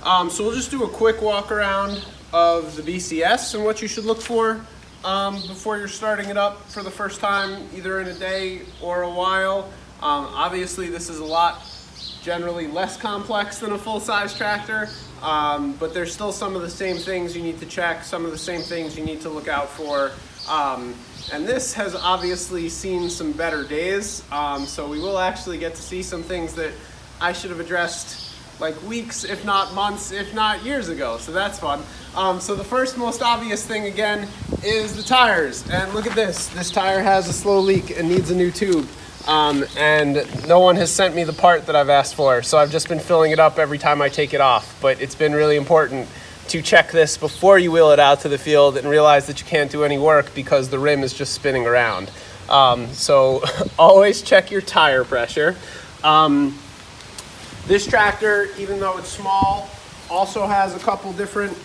So we'll just do a quick walk around of the BCS and what you should look for before you're starting it up for the first time, either in a day or a while. Obviously this is a lot generally less complex than a full-size tractor, but there's still some of the same things you need to check, some of the same things you need to look out for. And this has obviously seen some better days, so we will actually get to see some things that I should have addressed like weeks, if not months, if not years ago, so that's fun. So the first most obvious thing again is the tires, and look at this. This tire has a slow leak and needs a new tube, and no one has sent me the part that I've asked for, so I've just been filling it up every time I take it off. But it's been really important to check this before you wheel it out to the field and realize that you can't do any work because the rim is just spinning around. So always check your tire pressure. This tractor, even though it's small, also has a couple different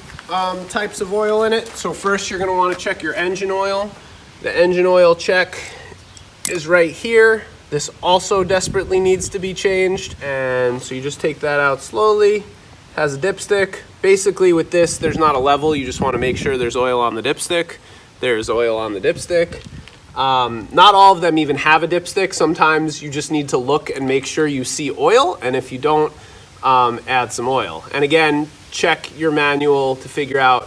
types of oil in it. So first you're going to want to check your engine oil. The engine oil check is right here. This also desperately needs to be changed, and so you just take that out slowly. Has a dipstick. Basically with this, there's not a level. You just want to make sure there's oil on the dipstick. There's oil on the dipstick. Not all of them even have a dipstick. Sometimes you just need to look and make sure you see oil, and if you don't, add some oil. And again, check your manual to figure out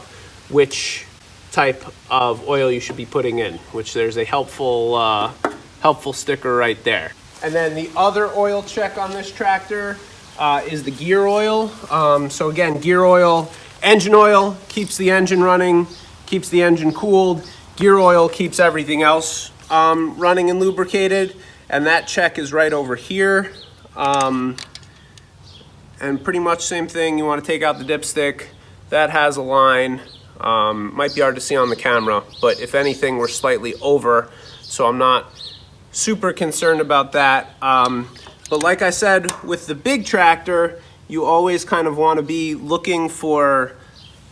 which type of oil you should be putting in, which there's a helpful sticker right there. And then the other oil check on this tractor is the gear oil. So again, gear oil, engine oil keeps the engine running, keeps the engine cooled. Gear oil keeps everything else running and lubricated, and that check is right over here. And pretty much same thing, you want to take out the dipstick. That has a line. Might be hard to see on the camera, but if anything, we're slightly over, so I'm not super concerned about that. But like I said, with the big tractor, you always kind of want to be looking for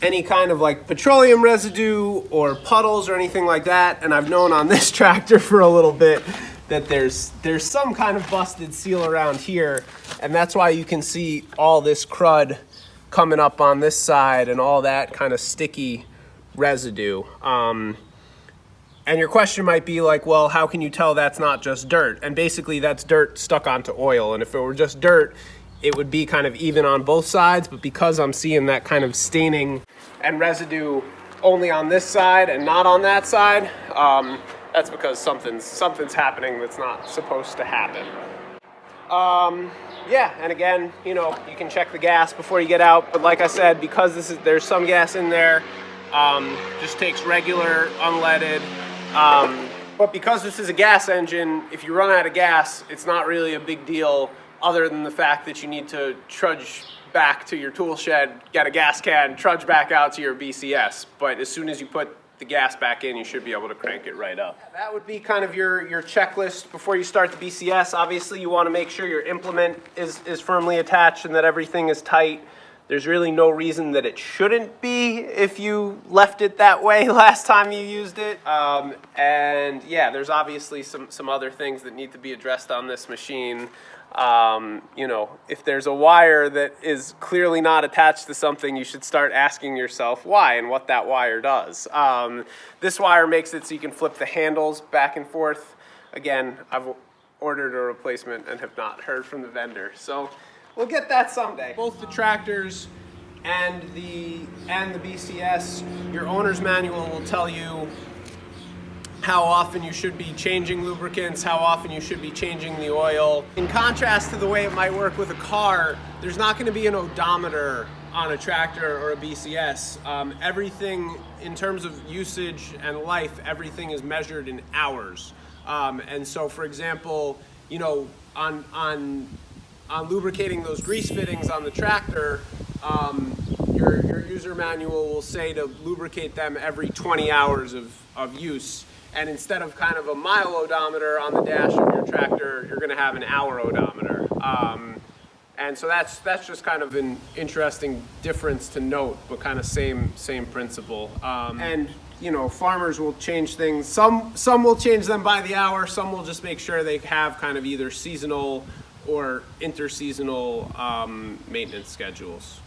any kind of like petroleum residue or puddles or anything like that. And I've known on this tractor for a little bit that there's some kind of busted seal around here, and that's why you can see all this crud coming up on this side and all that kind of sticky residue. And your question might be like, well, how can you tell that's not just dirt? And basically that's dirt stuck onto oil, and if it were just dirt, it would be kind of even on both sides, but because I'm seeing that kind of staining and residue only on this side and not on that side, that's because something's happening that's not supposed to happen. Yeah, and again, you know, you can check the gas before you get out, but like I said, because there's some gas in there, just takes regular unleaded. But because this is a gas engine, if you run out of gas, it's not really a big deal, other than the fact that you need to trudge back to your tool shed, get a gas can, trudge back out to your BCS. But as soon as you put the gas back in, you should be able to crank it right up. That would be kind of your checklist before you start the BCS. Obviously, you want to make sure your implement is firmly attached and that everything is tight. There's really no reason that it shouldn't be if you left it that way last time you used it. And yeah, there's obviously some other things that need to be addressed on this machine. You know, if there's a wire that is clearly not attached to something, you should start asking yourself why and what that wire does. This wire makes it so you can flip the handles back and forth. Again, I've ordered a replacement and have not heard from the vendor, so we'll get that someday. Both the tractors and the BCS, your owner's manual will tell you how often you should be changing lubricants, how often you should be changing the oil. In contrast to the way it might work with a car, there's not going to be an odometer on a tractor or a BCS. Everything in terms of usage and life, everything is measured in hours. And so, for example, you know, on lubricating those grease fittings on the tractor, your user manual will say to lubricate them every 20 hours of use. And instead of kind of a mile odometer on the dash of your tractor, you're going to have an hour odometer. And so that's just kind of an interesting difference to note, but kind of same principle. And you know, farmers will change things. Some will change them by the hour. Some will just make sure they have kind of either seasonal or interseasonal maintenance schedules.